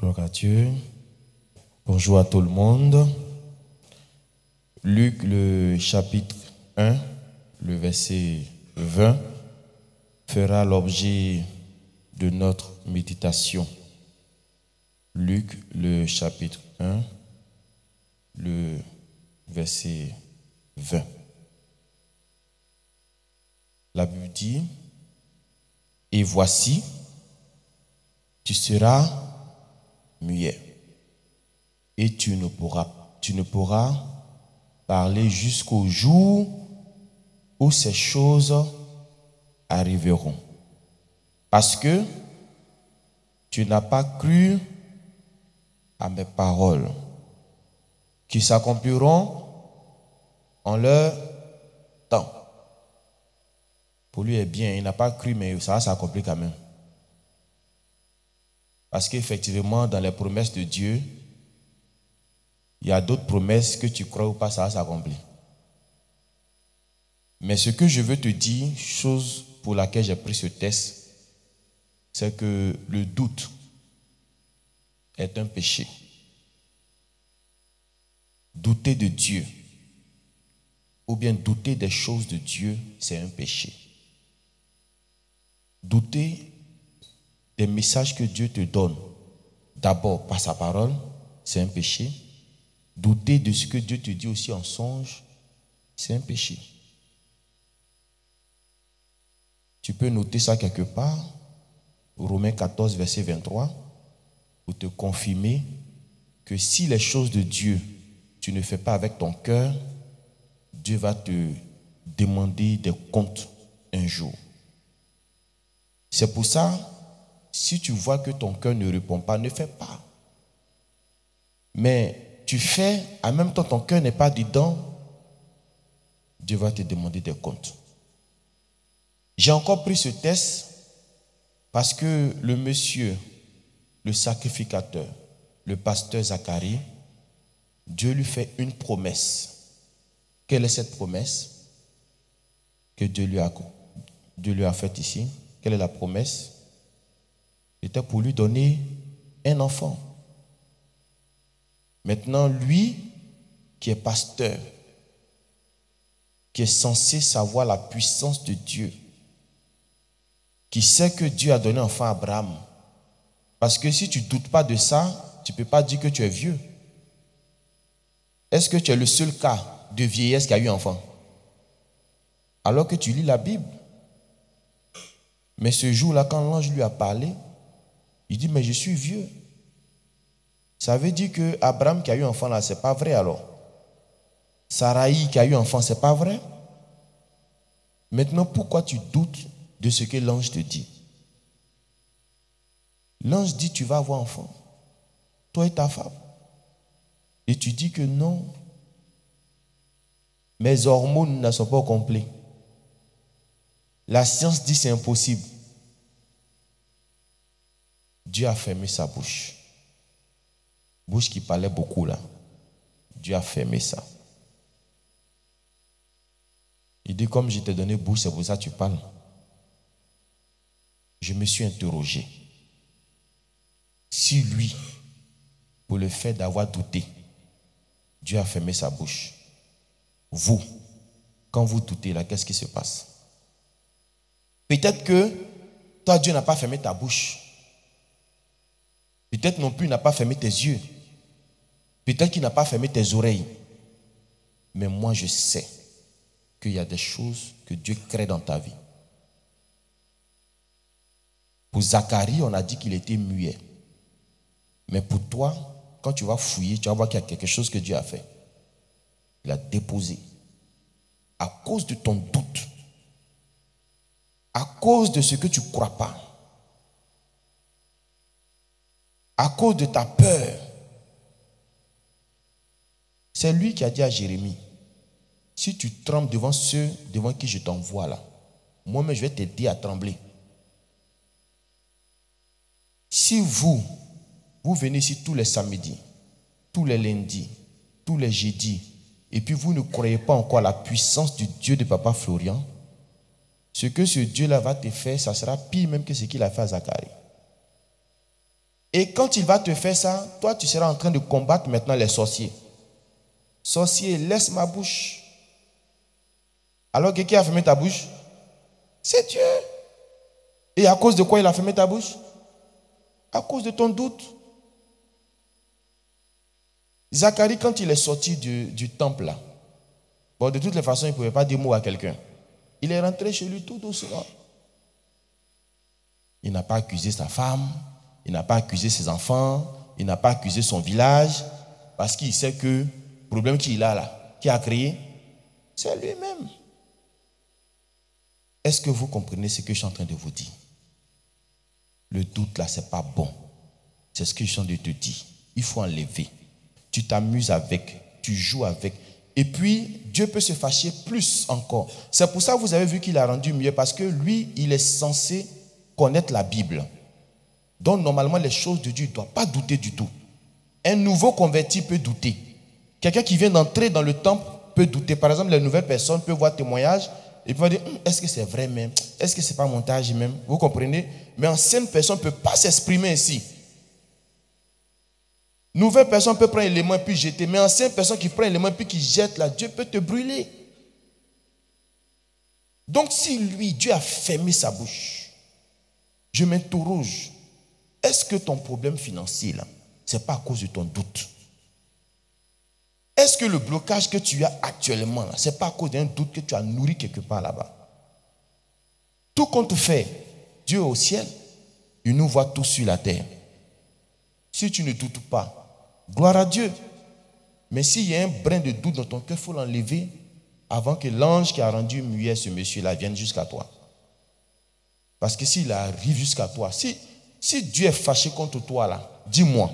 Gloire à Dieu. Bonjour à tout le monde. Luc, le chapitre 1, le verset 20, fera l'objet de notre méditation. Luc, le chapitre 1, le verset 20. La Bible dit, « Et voici, tu seras muet, et tu ne pourras parler jusqu'au jour où ces choses arriveront. Parce que tu n'as pas cru à mes paroles, qui s'accompliront en leur temps. » Pour lui est bien, il n'a pas cru, mais ça va s'accomplir quand même. Parce qu'effectivement, dans les promesses de Dieu, il y a d'autres promesses que tu crois ou pas, ça va s'accomplir. Mais ce que je veux te dire, chose pour laquelle j'ai pris ce test, c'est que le doute est un péché. Douter de Dieu, ou bien douter des choses de Dieu, c'est un péché. Douter des messages que Dieu te donne, d'abord par sa parole, c'est un péché. Douter de ce que Dieu te dit aussi en songe, c'est un péché. Tu peux noter ça quelque part, Romains 14, verset 23, pour te confirmer que si les choses de Dieu, tu ne fais pas avec ton cœur, Dieu va te demander des comptes un jour. C'est pour ça, si tu vois que ton cœur ne répond pas, ne fais pas. Mais tu fais, en même temps ton cœur n'est pas dedans, Dieu va te demander des comptes. J'ai encore pris ce test parce que le monsieur, le sacrificateur, le pasteur Zacharie, Dieu lui fait une promesse. Quelle est cette promesse que Dieu lui a faite ici? Quelle est la promesse? C'était pour lui donner un enfant. Maintenant, lui, qui est pasteur, qui est censé savoir la puissance de Dieu, qui sait que Dieu a donné un enfant à Abraham, parce que si tu ne doutes pas de ça, tu ne peux pas dire que tu es vieux. Est-ce que tu es le seul cas de vieillesse qui a eu enfant? Alors que tu lis la Bible. Mais ce jour-là, quand l'ange lui a parlé, il dit, mais je suis vieux. Ça veut dire que Abraham qui a eu un enfant là, c'est pas vrai alors. Saraï qui a eu un enfant, c'est pas vrai. Maintenant, pourquoi tu doutes de ce que l'ange te dit? L'ange dit, tu vas avoir un enfant. Toi et ta femme. Et tu dis que non. Mes hormones ne sont pas au complet. La science dit c'est impossible. Dieu a fermé sa bouche. Bouche qui parlait beaucoup là. Dieu a fermé ça. Il dit, comme je t'ai donné bouche, c'est pour ça que tu parles. Je me suis interrogé. Si lui, pour le fait d'avoir douté, Dieu a fermé sa bouche. Vous, quand vous doutez là, qu'est-ce qui se passe? Peut-être que toi, Dieu n'a pas fermé ta bouche. Peut-être non plus il n'a pas fermé tes yeux. Peut-être qu'il n'a pas fermé tes oreilles. Mais moi, je sais qu'il y a des choses que Dieu crée dans ta vie. Pour Zacharie, on a dit qu'il était muet. Mais pour toi, quand tu vas fouiller, tu vas voir qu'il y a quelque chose que Dieu a fait. Il a déposé. À cause de ton doute. À cause de ce que tu ne crois pas. À cause de ta peur. C'est lui qui a dit à Jérémie, si tu trembles devant ceux devant qui je t'envoie là, moi-même je vais t'aider à trembler. Si vous venez ici tous les samedis, tous les lundis, tous les jeudis, et puis vous ne croyez pas encore à la puissance du Dieu de Papa Florian, ce que ce Dieu-là va te faire, ça sera pire même que ce qu'il a fait à Zacharie. Et quand il va te faire ça, toi, tu seras en train de combattre maintenant les sorciers. Sorcier, laisse ma bouche. Alors que qui a fermé ta bouche? C'est Dieu. Et à cause de quoi il a fermé ta bouche? À cause de ton doute. Zacharie, quand il est sorti du temple, là, bon, de toutes les façons, il ne pouvait pas dire mot à quelqu'un. Il est rentré chez lui tout doucement. Il n'a pas accusé sa femme, il n'a pas accusé ses enfants, il n'a pas accusé son village, parce qu'il sait que le problème qu'il a là, qui a créé, c'est lui-même. Est-ce que vous comprenez ce que je suis en train de vous dire? Le doute là, c'est pas bon. C'est ce que je suis en train de te dire. Il faut enlever. Tu t'amuses avec, tu joues avec. Et puis, Dieu peut se fâcher plus encore. C'est pour ça que vous avez vu qu'il a rendu mieux, parce que lui, il est censé connaître la Bible. Donc, normalement, les choses de Dieu, il ne doit pas douter du tout. Un nouveau converti peut douter. Quelqu'un qui vient d'entrer dans le temple peut douter. Par exemple, les nouvelles personnes peuvent voir témoignage et peuvent dire, est-ce que c'est vrai même? Est-ce que ce n'est pas montage même? Vous comprenez? Mais ancienne personne ne peut pas s'exprimer ainsi. Nouvelle personne peut prendre l'élément et puis jeter. Mais ancienne personne qui prend l'élément et puis qui jette là, Dieu peut te brûler. Donc si lui, Dieu a fermé sa bouche, je m'interroge. Est-ce que ton problème financier là, ce n'est pas à cause de ton doute? Est-ce que le blocage que tu as actuellement là, ce n'est pas à cause d'un doute que tu as nourri quelque part là-bas? Tout compte fait, Dieu est au ciel, il nous voit tous sur la terre. Si tu ne doutes pas, gloire à Dieu. Mais s'il y a un brin de doute dans ton cœur, il faut l'enlever avant que l'ange qui a rendu muet ce monsieur-là vienne jusqu'à toi. Parce que s'il arrive jusqu'à toi, si Dieu est fâché contre toi là, dis-moi,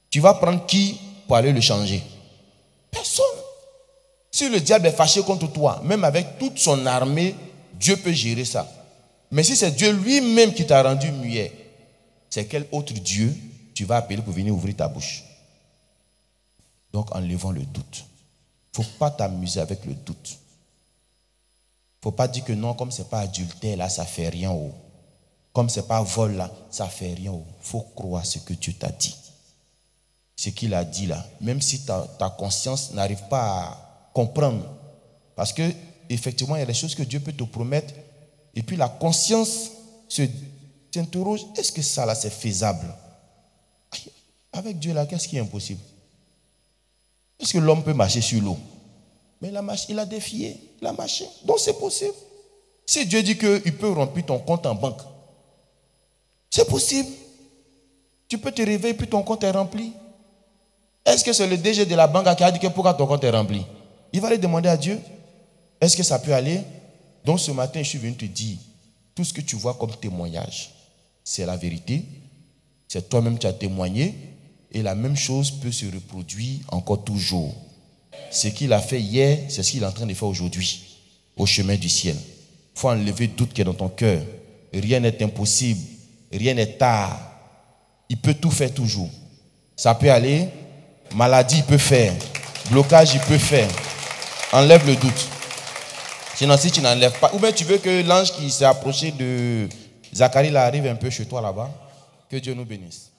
tu vas prendre qui pour aller le changer? Personne. Si le diable est fâché contre toi, même avec toute son armée, Dieu peut gérer ça. Mais si c'est Dieu lui-même qui t'a rendu muet, c'est quel autre Dieu tu vas appeler pour venir ouvrir ta bouche? Donc enlevons le doute. Il ne faut pas t'amuser avec le doute. Il ne faut pas dire que non, comme ce n'est pas adultère là, ça ne fait rien. Comme ce n'est pas vol là, ça ne fait rien. Il faut croire ce que Dieu t'a dit. Ce qu'il a dit là, même si ta conscience n'arrive pas à comprendre. Parce que effectivement, il y a des choses que Dieu peut te promettre. Et puis la conscience s'interroge, est-ce que ça là c'est faisable? Avec Dieu là, qu'est-ce qui est impossible? Est-ce que l'homme peut marcher sur l'eau? Mais il a défié, il a marché. Donc c'est possible. Si Dieu dit qu'il peut remplir ton compte en banque, c'est possible. Tu peux te réveiller puis ton compte est rempli. Est-ce que c'est le DG de la banque qui a dit que pourquoi ton compte est rempli? Il va aller demander à Dieu. Est-ce que ça peut aller? Donc ce matin, je suis venu te dire, tout ce que tu vois comme témoignage, c'est la vérité. C'est toi-même qui as témoigné. Et la même chose peut se reproduire encore toujours. Ce qu'il a fait hier, c'est ce qu'il est en train de faire aujourd'hui, au chemin du ciel. Il faut enlever tout doute qui est dans ton cœur. Rien n'est impossible. Rien n'est tard. Il peut tout faire toujours. Ça peut aller. Maladie, il peut faire. Blocage, il peut faire. Enlève le doute. Sinon, si tu n'enlèves pas, ou bien tu veux que l'ange qui s'est approché de Zacharie là arrive un peu chez toi là-bas. Que Dieu nous bénisse.